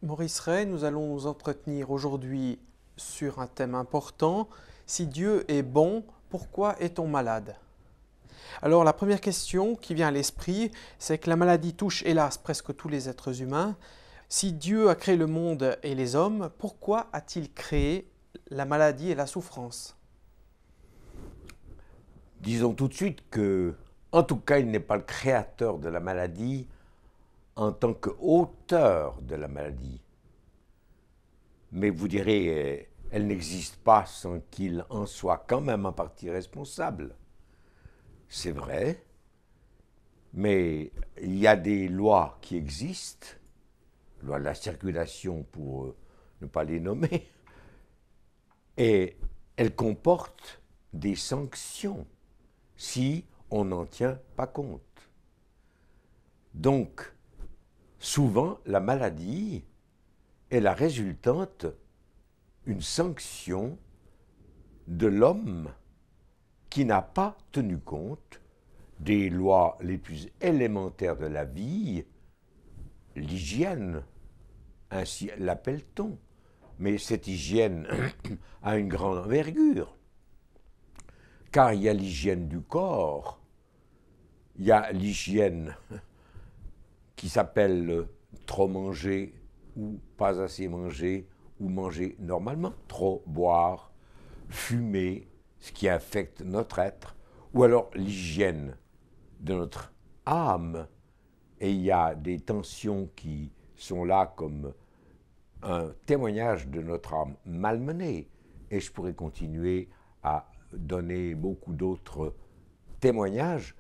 Maurice Ray, nous allons nous entretenir aujourd'hui sur un thème important. Si Dieu est bon, pourquoi est-on malade? Alors la première question qui vient à l'esprit, c'est que la maladie touche hélas presque tous les êtres humains. Si Dieu a créé le monde et les hommes, pourquoi a-t-il créé la maladie et la souffrance? Disons tout de suite que, en tout cas, il n'est pas le créateur de la maladie en tant qu'auteur de la maladie. Mais vous direz, elle n'existe pas sans qu'il en soit quand même en partie responsable. C'est vrai, mais il y a des lois qui existent, loi de la circulation pour ne pas les nommer, et elles comportent des sanctions si on n'en tient pas compte. Donc, souvent, la maladie est la résultante d'une sanction de l'homme qui n'a pas tenu compte des lois les plus élémentaires de la vie, l'hygiène, ainsi l'appelle-t-on. Mais cette hygiène a une grande envergure, car il y a l'hygiène du corps, il y a l'hygiène qui s'appelle trop manger ou pas assez manger, ou manger normalement, trop boire, fumer, ce qui affecte notre être, ou alors l'hygiène de notre âme. Et il y a des tensions qui sont là comme un témoignage de notre âme malmenée. Et je pourrais continuer à donner beaucoup d'autres témoignages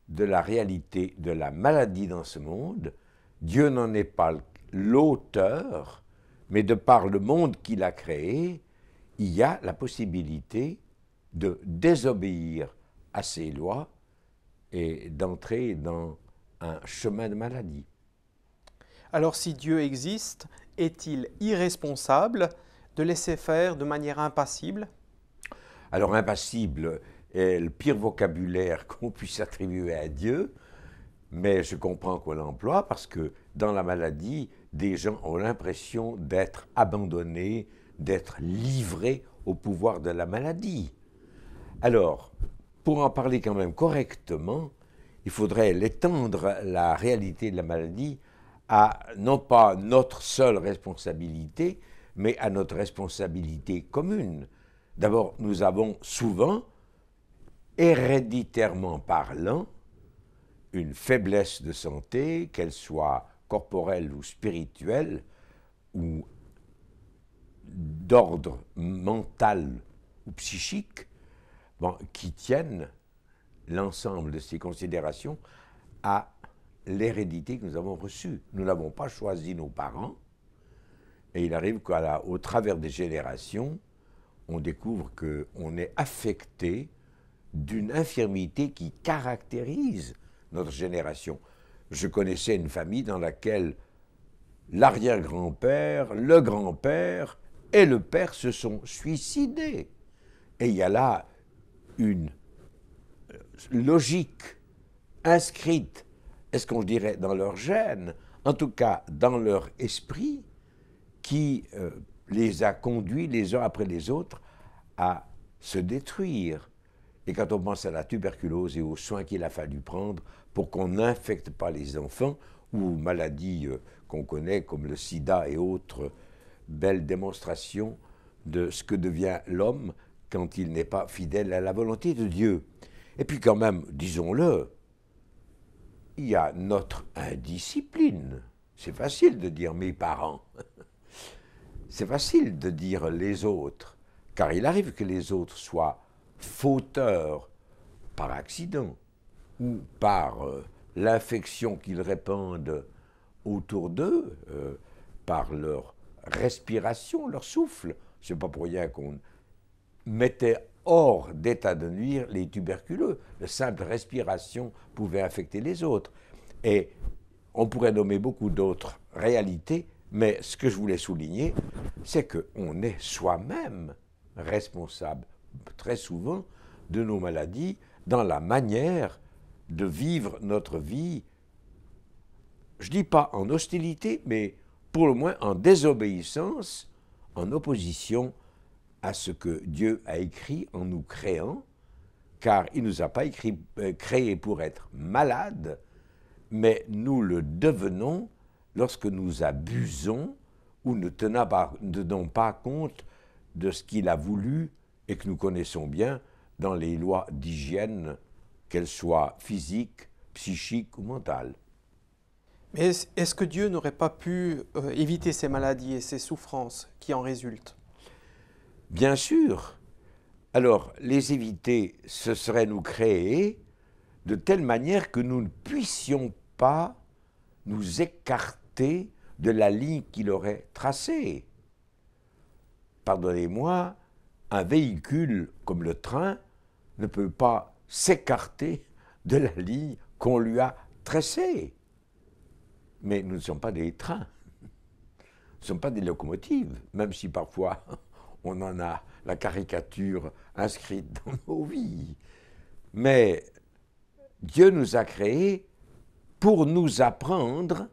de la réalité de la maladie dans ce monde. Dieu n'en est pas l'auteur, mais de par le monde qu'il a créé, il y a la possibilité de désobéir à ses lois et d'entrer dans un chemin de maladie. Alors si Dieu existe, est-il irresponsable de laisser faire de manière impassible? Alors impassible est le pire vocabulaire qu'on puisse attribuer à Dieu, mais je comprends qu'on l'emploie parce que dans la maladie, des gens ont l'impression d'être abandonnés, d'être livrés au pouvoir de la maladie. Alors, pour en parler quand même correctement, il faudrait l'étendre, la réalité de la maladie, à non pas notre seule responsabilité, mais à notre responsabilité commune. D'abord, nous avons souvent, héréditairement parlant, une faiblesse de santé, qu'elle soit corporelle ou spirituelle, ou d'ordre mental ou psychique, qui tiennent l'ensemble de ces considérations à l'hérédité que nous avons reçue. Nous n'avons pas choisi nos parents, et il arrive qu'au travers des générations, on découvre qu'on est affecté d'une infirmité qui caractérise notre génération. Je connaissais une famille dans laquelle l'arrière-grand-père, le grand-père et le père se sont suicidés. Et il y a là une logique inscrite, est-ce qu'on dirait dans leur gène, en tout cas dans leur esprit, qui les a conduits les uns après les autres à se détruire. Et quand on pense à la tuberculose et aux soins qu'il a fallu prendre pour qu'on n'infecte pas les enfants, ou maladies qu'on connaît comme le sida et autres belles démonstrations de ce que devient l'homme quand il n'est pas fidèle à la volonté de Dieu. Et puis quand même, disons-le, il y a notre indiscipline. C'est facile de dire mes parents. C'est facile de dire les autres, car il arrive que les autres soient fauteurs par accident ou par l'infection qu'ils répandent autour d'eux, par leur respiration, leur souffle. C'est pas pour rien qu'on mettait hors d'état de nuire les tuberculeux. La simple respiration pouvait infecter les autres. Et on pourrait nommer beaucoup d'autres réalités, mais ce que je voulais souligner, c'est qu'on est soi-même responsable, très souvent, de nos maladies, dans la manière de vivre notre vie, je ne dis pas en hostilité, mais pour le moins en désobéissance, en opposition à ce que Dieu a écrit en nous créant, car il ne nous a pas créés pour être malades, mais nous le devenons lorsque nous abusons ou ne tenons pas compte de ce qu'il a voulu et que nous connaissons bien dans les lois d'hygiène, qu'elles soient physiques, psychiques ou mentales. Mais est-ce que Dieu n'aurait pas pu éviter ces maladies et ces souffrances qui en résultent? Bien sûr. Alors, les éviter, ce serait nous créer de telle manière que nous ne puissions pas nous écarter de la ligne qu'il aurait tracée. Pardonnez-moi, un véhicule comme le train ne peut pas s'écarter de la ligne qu'on lui a tracée. Mais nous ne sommes pas des trains, nous ne sommes pas des locomotives, même si parfois on en a la caricature inscrite dans nos vies. Mais Dieu nous a créés pour nous apprendre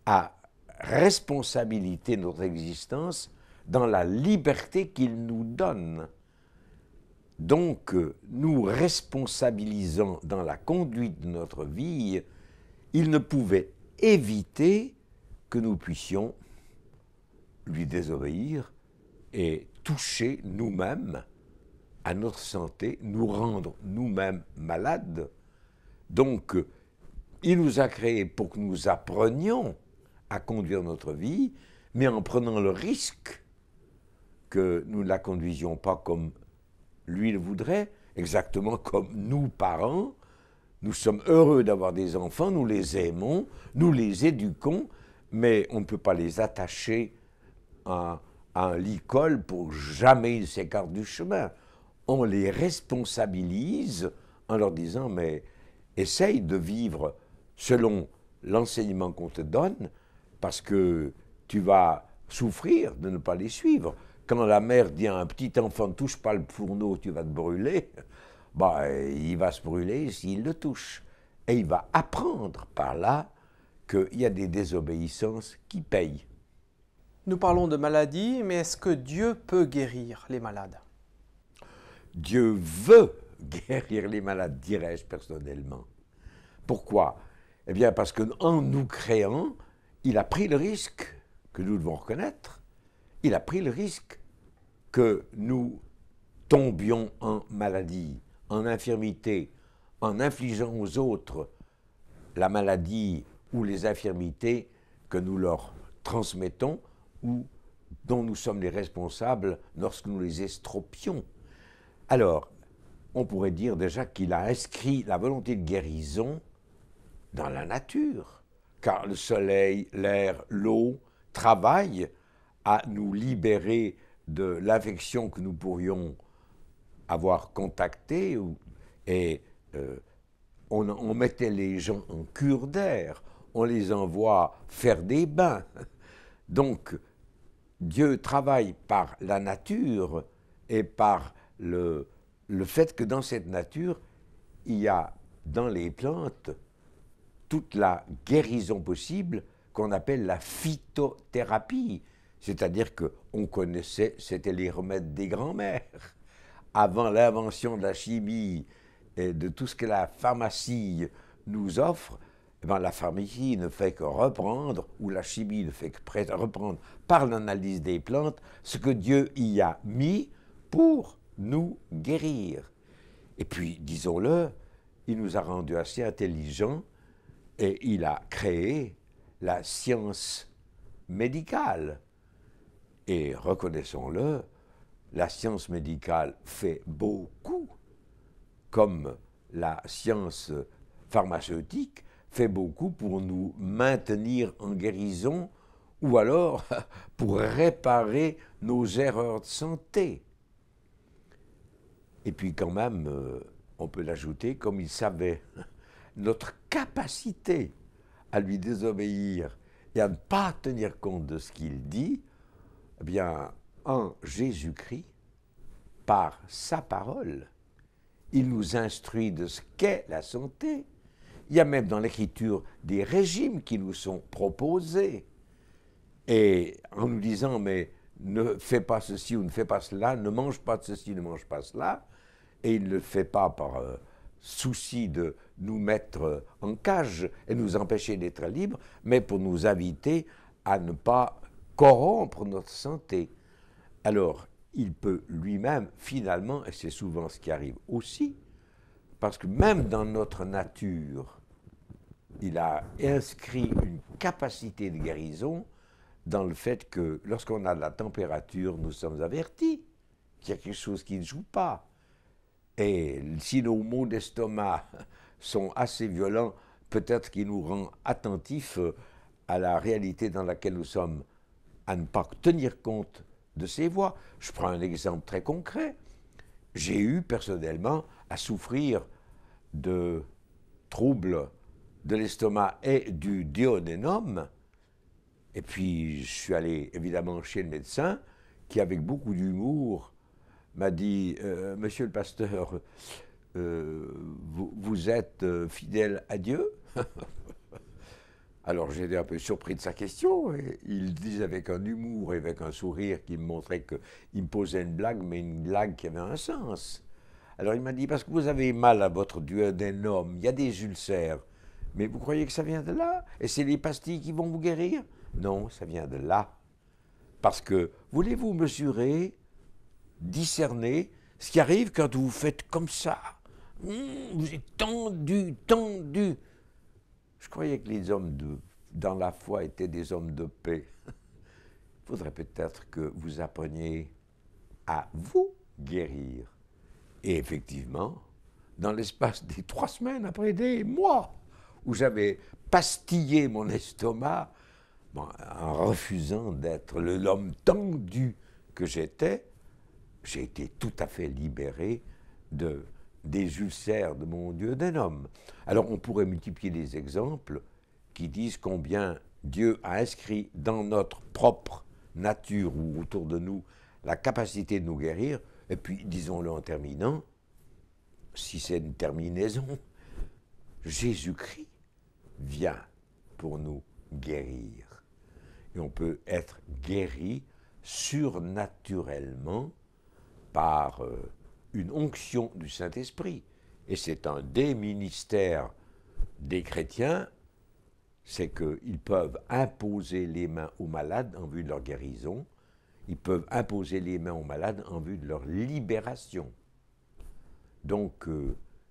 à responsabiliser notre existence dans la liberté qu'il nous donne. Donc, nous responsabilisant dans la conduite de notre vie, il ne pouvait éviter que nous puissions lui désobéir et toucher nous-mêmes à notre santé, nous rendre nous-mêmes malades. Donc, il nous a créés pour que nous apprenions à conduire notre vie, mais en prenant le risque que nous ne la conduisions pas comme lui le voudrait, exactement comme nous, parents. Nous sommes heureux d'avoir des enfants, nous les aimons, nous les éduquons, mais on ne peut pas les attacher à un lit-colle pour jamais ils s'écartent du chemin. On les responsabilise en leur disant, mais essaye de vivre selon l'enseignement qu'on te donne, parce que tu vas souffrir de ne pas les suivre. Quand la mère dit à un petit enfant, ne touche pas le fourneau, tu vas te brûler, bah, il va se brûler s'il le touche. Et il va apprendre par là qu'il y a des désobéissances qui payent. Nous parlons de maladies, mais est-ce que Dieu peut guérir les malades? Dieu veut guérir les malades, dirais-je personnellement. Pourquoi? Eh bien parce qu'en nous créant, il a pris le risque, que nous devons reconnaître, il a pris le risque que nous tombions en maladie, en infirmité, en infligeant aux autres la maladie ou les infirmités que nous leur transmettons ou dont nous sommes les responsables lorsque nous les estropions. Alors, on pourrait dire déjà qu'il a inscrit la volonté de guérison dans la nature, car le soleil, l'air, l'eau travaillent à nous libérer de l'infection que nous pourrions avoir contactée, et on mettait les gens en cure d'air, on les envoie faire des bains. Donc, Dieu travaille par la nature et par le fait que dans cette nature, il y a dans les plantes toute la guérison possible qu'on appelle la phytothérapie. C'est-à-dire qu'on connaissait, c'était les remèdes des grands-mères. Avant l'invention de la chimie et de tout ce que la pharmacie nous offre, eh bien, la pharmacie ne fait que reprendre, ou la chimie ne fait que reprendre par l'analyse des plantes, ce que Dieu y a mis pour nous guérir. Et puis, disons-le, il nous a rendus assez intelligents et il a créé la science médicale. Et reconnaissons-le, la science médicale fait beaucoup, comme la science pharmaceutique fait beaucoup pour nous maintenir en guérison ou alors pour réparer nos erreurs de santé. Et puis quand même, on peut l'ajouter, comme il savait notre capacité à lui désobéir et à ne pas tenir compte de ce qu'il dit, eh bien, en Jésus-Christ, par sa parole, il nous instruit de ce qu'est la santé. Il y a même dans l'Écriture des régimes qui nous sont proposés. Et en nous disant, mais ne fais pas ceci ou ne fais pas cela, ne mange pas de ceci, ne mange pas cela, et il ne le fait pas par souci de nous mettre en cage et nous empêcher d'être libres, mais pour nous inviter à ne pas corrompre notre santé. Alors, il peut lui-même, finalement, et c'est souvent ce qui arrive aussi, parce que même dans notre nature, il a inscrit une capacité de guérison dans le fait que lorsqu'on a de la température, nous sommes avertis qu'il y a quelque chose qui ne joue pas. Et si nos maux d'estomac sont assez violents, peut-être qu'ils nous rendent attentifs à la réalité dans laquelle nous sommes, à ne pas tenir compte de ces voies. Je prends un exemple très concret. J'ai eu personnellement à souffrir de troubles de l'estomac et du duodénum. Et puis je suis allé évidemment chez le médecin qui, avec beaucoup d'humour, m'a dit Monsieur le pasteur, vous êtes fidèle à Dieu? Alors j'étais un peu surpris de sa question, et il disait avec un humour et avec un sourire qui me montrait qu'il me posait une blague, mais une blague qui avait un sens. Alors il m'a dit, parce que vous avez mal à votre duodénum, il y a des ulcères, mais vous croyez que ça vient de là? Et c'est les pastilles qui vont vous guérir? Non, ça vient de là. Parce que, voulez-vous mesurer, discerner ce qui arrive quand vous faites comme ça? Vous êtes tendu, tendu. Je croyais que les hommes dans la foi étaient des hommes de paix. Il faudrait peut-être que vous appreniez à vous guérir. Et effectivement, dans l'espace des 3 semaines, après des mois, où j'avais pastillé mon estomac, en refusant d'être l'homme tendu que j'étais, j'ai été tout à fait libéré des ulcères de mon duodénum. Alors on pourrait multiplier les exemples qui disent combien Dieu a inscrit dans notre propre nature ou autour de nous la capacité de nous guérir. Et puis, disons-le en terminant, si c'est une terminaison, Jésus-Christ vient pour nous guérir. Et on peut être guéri surnaturellement par une onction du Saint-Esprit. Et c'est un des ministères des chrétiens, c'est qu'ils peuvent imposer les mains aux malades en vue de leur guérison, ils peuvent imposer les mains aux malades en vue de leur libération. Donc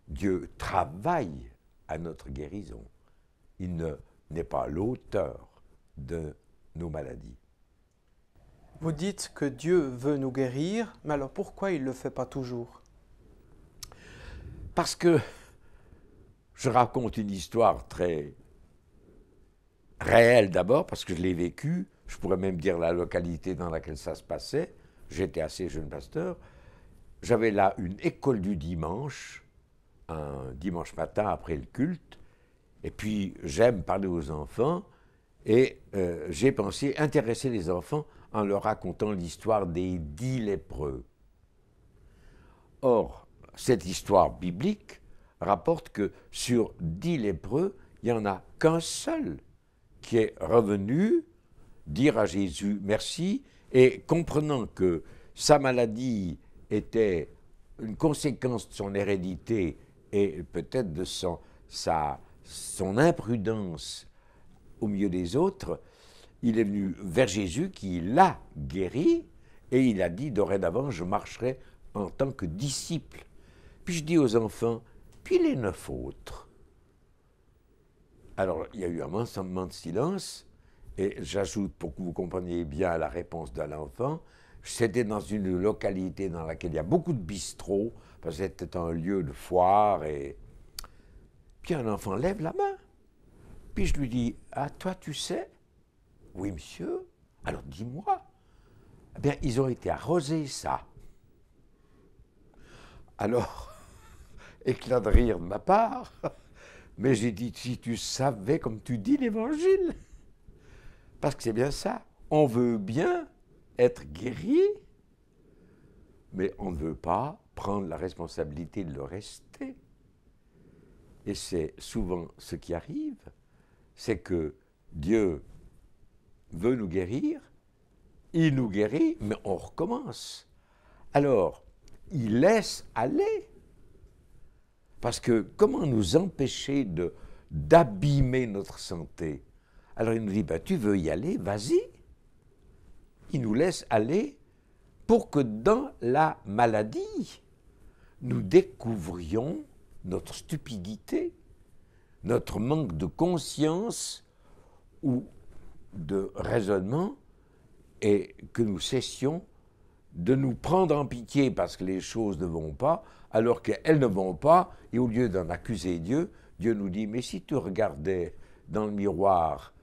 Dieu travaille à notre guérison. Il n'est pas l'auteur de nos maladies. Vous dites que Dieu veut nous guérir, mais alors pourquoi il ne le fait pas toujours? Parce que je raconte une histoire très réelle d'abord, parce que je l'ai vécue. Je pourrais même dire la localité dans laquelle ça se passait. J'étais assez jeune pasteur. J'avais là une école du dimanche, un dimanche matin après le culte. Et puis, j'aime parler aux enfants. Et j'ai pensé intéresser les enfants en leur racontant l'histoire des 10 lépreux. Or, cette histoire biblique rapporte que sur 10 lépreux, il n'y en a qu'un seul qui est revenu dire à Jésus merci, et comprenant que sa maladie était une conséquence de son hérédité et peut-être de son imprudence au milieu des autres, il est venu vers Jésus qui l'a guéri, et il a dit dorénavant je marcherai en tant que disciple. Puis je dis aux enfants, puis les 9 autres. Alors il y a eu un moment de silence, et j'ajoute pour que vous compreniez bien la réponse de l'enfant, c'était dans une localité dans laquelle il y a beaucoup de bistrots, parce que c'était un lieu de foire, et puis un enfant lève la main. Puis je lui dis, ah toi tu sais? Oui monsieur, alors dis-moi. Eh bien ils ont été arrosés ça. Alors, éclat de rire de ma part, mais j'ai dit, si tu savais comme tu dis l'évangile, parce que c'est bien ça, on veut bien être guéri, mais on ne veut pas prendre la responsabilité de le rester. Et c'est souvent ce qui arrive, c'est que Dieu veut nous guérir, il nous guérit, mais on recommence. Alors, il laisse aller. Parce que comment nous empêcher d'abîmer notre santé? Alors il nous dit, ben, tu veux y aller, vas-y. Il nous laisse aller pour que dans la maladie, nous découvrions notre stupidité, notre manque de conscience ou de raisonnement, et que nous cessions de nous prendre en pitié parce que les choses ne vont pas, alors qu'elles ne vont pas, et au lieu d'en accuser Dieu, Dieu nous dit, mais si tu regardais dans le miroir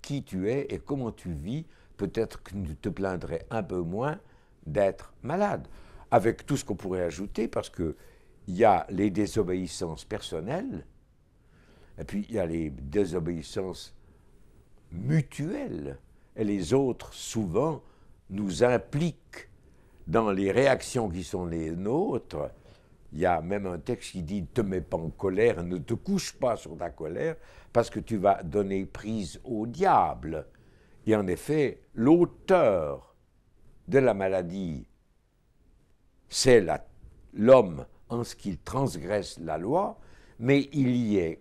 qui tu es et comment tu vis, peut-être que tu te plaindrais un peu moins d'être malade. Avec tout ce qu'on pourrait ajouter, parce qu'il y a les désobéissances personnelles, et puis il y a les désobéissances mutuelles, et les autres, souvent, nous impliquent dans les réactions qui sont les nôtres. Il y a même un texte qui dit « ne te mets pas en colère, ne te couche pas sur ta colère, parce que tu vas donner prise au diable ». Et en effet, l'auteur de la maladie, c'est l'homme en ce qu'il transgresse la loi, mais il y est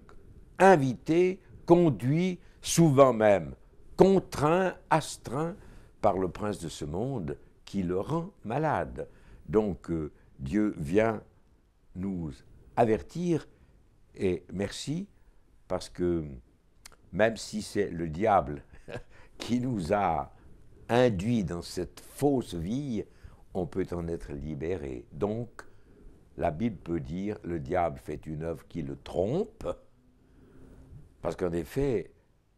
invité, conduit, souvent même contraint, astreint par le prince de ce monde qui le rend malade. Donc Dieu vient nous avertir, et merci, parce que même si c'est le diable qui nous a induits dans cette fausse vie, on peut en être libéré. Donc, la Bible peut dire, le diable fait une œuvre qui le trompe, parce qu'en effet,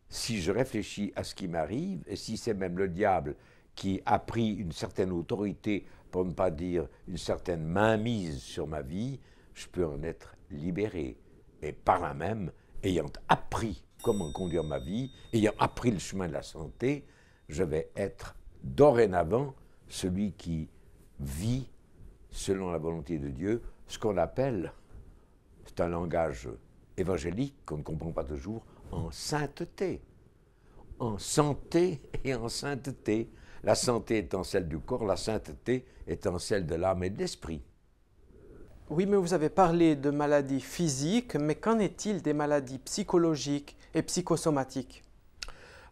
si je réfléchis à ce qui m'arrive, et si c'est même le diable qui a pris une certaine autorité, pour ne pas dire une certaine mainmise sur ma vie, je peux en être libéré. Et par là même, ayant appris comment conduire ma vie, ayant appris le chemin de la santé, je vais être dorénavant celui qui vit selon la volonté de Dieu, ce qu'on appelle, c'est un langage évangélique qu'on ne comprend pas toujours, en sainteté. En santé et en sainteté. La santé étant celle du corps, la sainteté étant celle de l'âme et de l'esprit. Oui, mais vous avez parlé de maladies physiques, mais qu'en est-il des maladies psychologiques et psychosomatiques?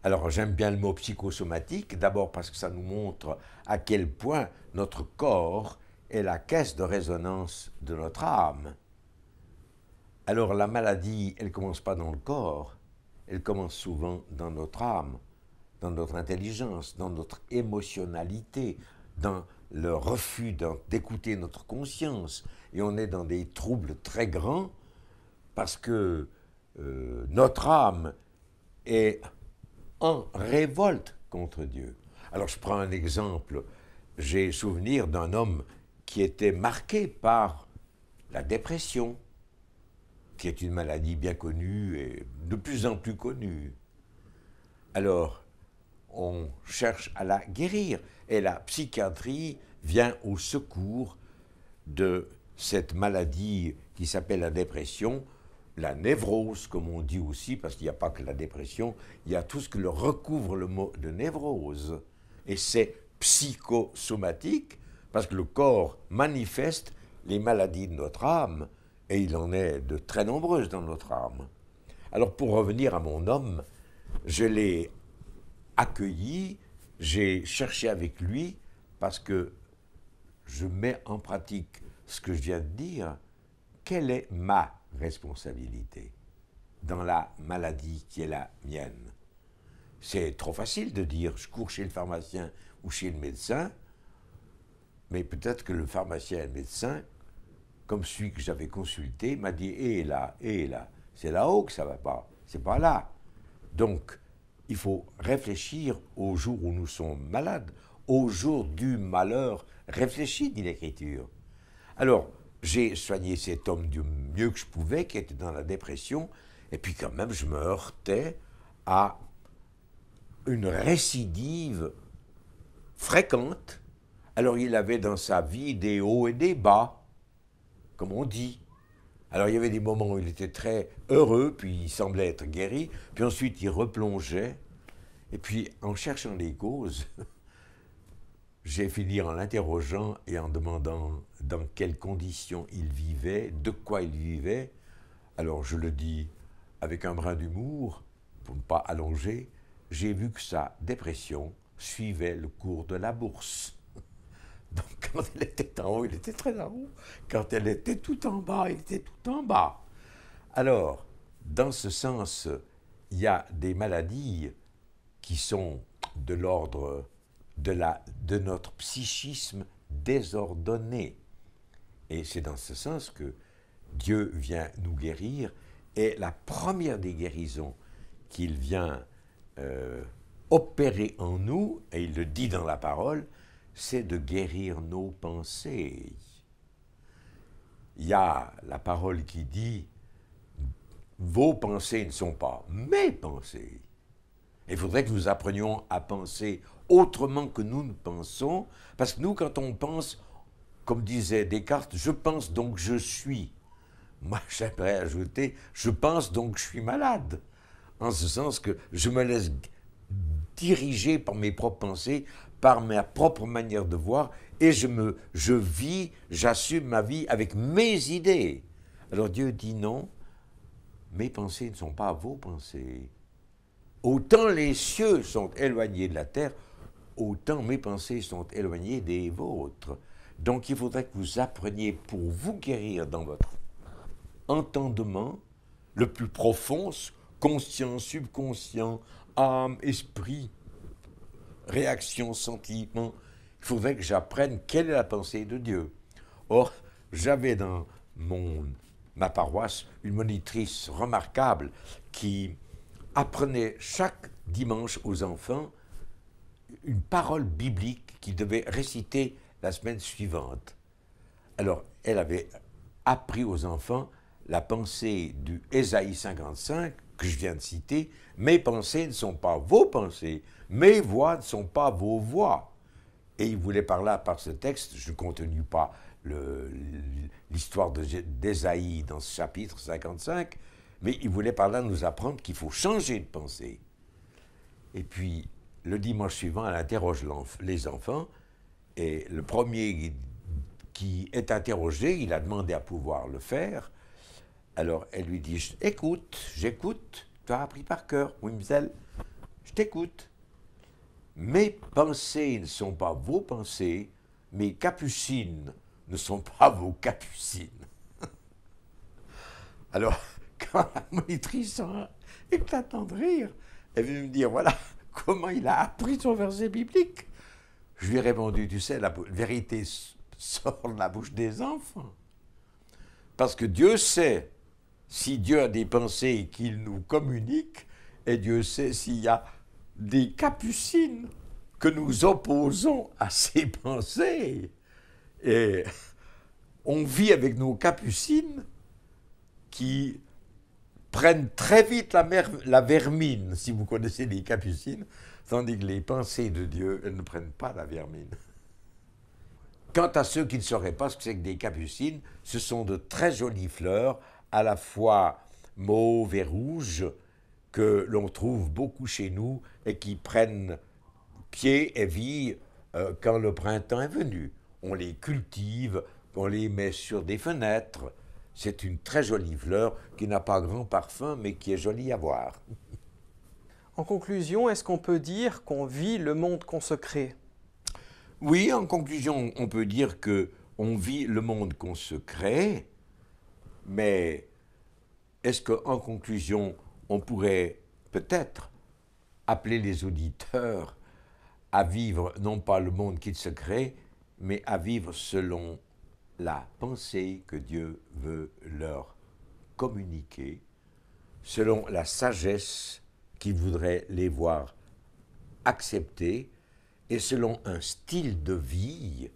Alors j'aime bien le mot psychosomatique, d'abord parce que ça nous montre à quel point notre corps est la caisse de résonance de notre âme. Alors la maladie, elle ne commence pas dans le corps, elle commence souvent dans notre âme, dans notre intelligence, dans notre émotionnalité, dans le refus d'écouter notre conscience. Et on est dans des troubles très grands parce que notre âme est en révolte contre Dieu. Alors je prends un exemple. J'ai souvenir d'un homme qui était marqué par la dépression, qui est une maladie bien connue et de plus en plus connue. Alors, on cherche à la guérir, et la psychiatrie vient au secours de cette maladie qui s'appelle la dépression, la névrose, comme on dit aussi, parce qu'il n'y a pas que la dépression, il y a tout ce que le recouvre le mot de névrose, et c'est psychosomatique, parce que le corps manifeste les maladies de notre âme, et il en est de très nombreuses dans notre âme. Alors pour revenir à mon homme, je l'ai accueilli, j'ai cherché avec lui, parce que je mets en pratique ce que je viens de dire, quelle est ma responsabilité dans la maladie qui est la mienne? C'est trop facile de dire je cours chez le pharmacien ou chez le médecin, mais peut-être que le pharmacien et le médecin, comme celui que j'avais consulté, m'a dit et là, c'est là-haut que ça ne va pas, c'est pas là. Donc, il faut réfléchir au jour où nous sommes malades, au jour du malheur. Réfléchis, dit l'Écriture. Alors, j'ai soigné cet homme du mieux que je pouvais, qui était dans la dépression, et puis quand même, je me heurtais à une récidive fréquente. Alors, il avait dans sa vie des hauts et des bas, comme on dit. Alors, il y avait des moments où il était très heureux, puis il semblait être guéri, puis ensuite il replongeait. Et puis, en cherchant les causes, j'ai fini en l'interrogeant et en demandant dans quelles conditions il vivait, de quoi il vivait. Alors, je le dis avec un brin d'humour, pour ne pas allonger, j'ai vu que sa dépression suivait le cours de la bourse. Donc, quand elle était en haut, il était très en haut. Quand elle était tout en bas, il était tout en bas. Alors, dans ce sens, il y a des maladies qui sont de l'ordre de notre psychisme désordonné. Et c'est dans ce sens que Dieu vient nous guérir. Et la première des guérisons qu'il vient opérer en nous, et il le dit dans la parole, c'est de guérir nos pensées. Il y a la parole qui dit « Vos pensées ne sont pas mes pensées ». Il faudrait que nous apprenions à penser autrement que nous ne pensons, parce que nous, quand on pense, comme disait Descartes, « je pense donc je suis ». Moi, j'aimerais ajouter « je pense donc je suis malade », en ce sens que je me laisse diriger par mes propres pensées, par ma propre manière de voir, et je vis, j'assume ma vie avec mes idées. Alors Dieu dit non, mes pensées ne sont pas vos pensées. Autant les cieux sont éloignés de la terre, autant mes pensées sont éloignées des vôtres. Donc il faudrait que vous appreniez pour vous guérir dans votre entendement le plus profond, conscient, subconscient, âme, esprit, réaction, sentiment. Il faudrait que j'apprenne quelle est la pensée de Dieu. Or, j'avais dans ma paroisse une monitrice remarquable qui apprenait chaque dimanche aux enfants une parole biblique qu'ils devaient réciter la semaine suivante. Alors, elle avait appris aux enfants la pensée du Ésaïe 55, que je viens de citer. « Mes pensées ne sont pas vos pensées, mes voix ne sont pas vos voix ». Et il voulait par là, par ce texte, je ne continue pas l'histoire d'Ésaïe dans ce chapitre 55, mais il voulait par là nous apprendre qu'il faut changer de pensée. Et puis, le dimanche suivant, elle interroge les enfants, et le premier qui est interrogé, il a demandé à pouvoir le faire. Alors, elle lui dit, écoute, j'écoute, tu as appris par cœur, oui, mademoiselle, je t'écoute. Mes pensées ne sont pas vos pensées, mes capucines ne sont pas vos capucines. Alors, quand la monitrice éclatant de rire, elle veut me dire, voilà, comment il a appris son verset biblique. Je lui ai répondu, tu sais, la vérité sort de la bouche des enfants. Parce que Dieu sait si Dieu a des pensées qu'il nous communique, et Dieu sait s'il y a des capucines que nous opposons à ces pensées. Et on vit avec nos capucines qui prennent très vite la vermine, si vous connaissez les capucines, tandis que les pensées de Dieu, elles ne prennent pas la vermine. Quant à ceux qui ne sauraient pas ce que c'est que des capucines, ce sont de très jolies fleurs, à la fois mauves et rouges, que l'on trouve beaucoup chez nous et qui prennent pied et vie quand le printemps est venu. On les cultive, on les met sur des fenêtres. C'est une très jolie fleur qui n'a pas grand parfum, mais qui est jolie à voir. En conclusion, est-ce qu'on peut dire qu'on vit le monde qu'on se crée? Oui, en conclusion, on peut dire qu'on vit le monde qu'on se crée, mais est-ce qu'en conclusion, on pourrait peut-être appeler les auditeurs à vivre non pas le monde qu'ils se créent, mais à vivre selon la pensée que Dieu veut leur communiquer, selon la sagesse qu'il voudrait les voir accepter, et selon un style de vie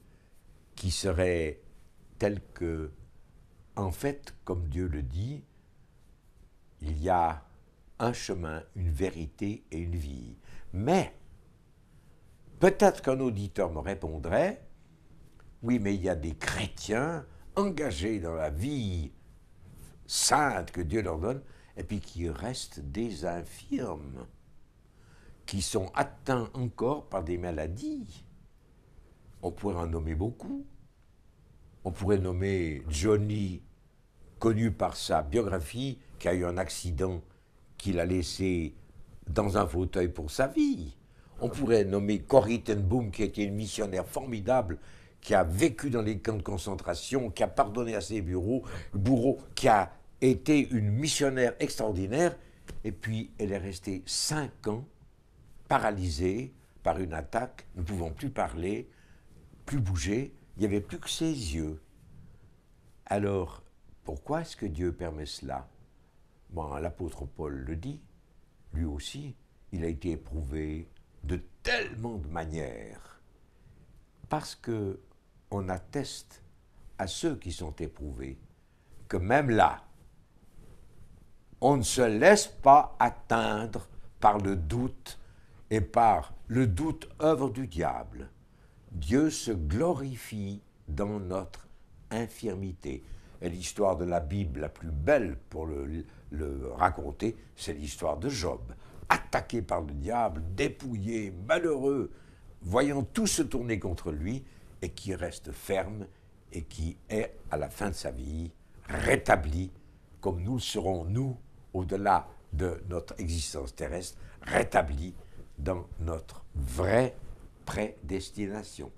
qui serait tel que, en fait, comme Dieu le dit, il y a un chemin, une vérité et une vie. Mais, peut-être qu'un auditeur me répondrait, oui, mais il y a des chrétiens engagés dans la vie sainte que Dieu leur donne, et puis qui restent des infirmes, qui sont atteints encore par des maladies. On pourrait en nommer beaucoup. On pourrait nommer Johnny, connu par sa biographie, qui a eu un accident qui l'a laissé dans un fauteuil pour sa vie. On pourrait nommer Corrie ten Boom, qui était une missionnaire formidable, qui a vécu dans les camps de concentration, qui a pardonné à ses bourreaux, qui a été une missionnaire extraordinaire, et puis elle est restée 5 ans paralysée par une attaque, ne pouvant plus parler, plus bouger, il n'y avait plus que ses yeux. Alors, pourquoi est-ce que Dieu permet cela? Bon, l'apôtre Paul le dit, lui aussi, il a été éprouvé de tellement de manières, parce que on atteste à ceux qui sont éprouvés que même là, on ne se laisse pas atteindre par le doute et par le doute œuvre du diable. Dieu se glorifie dans notre infirmité. Et l'histoire de la Bible la plus belle pour le raconter, c'est l'histoire de Job. Attaqué par le diable, dépouillé, malheureux, voyant tout se tourner contre lui, et qui reste ferme et qui est, à la fin de sa vie, rétabli, comme nous le serons, nous, au-delà de notre existence terrestre, rétabli dans notre vraie prédestination.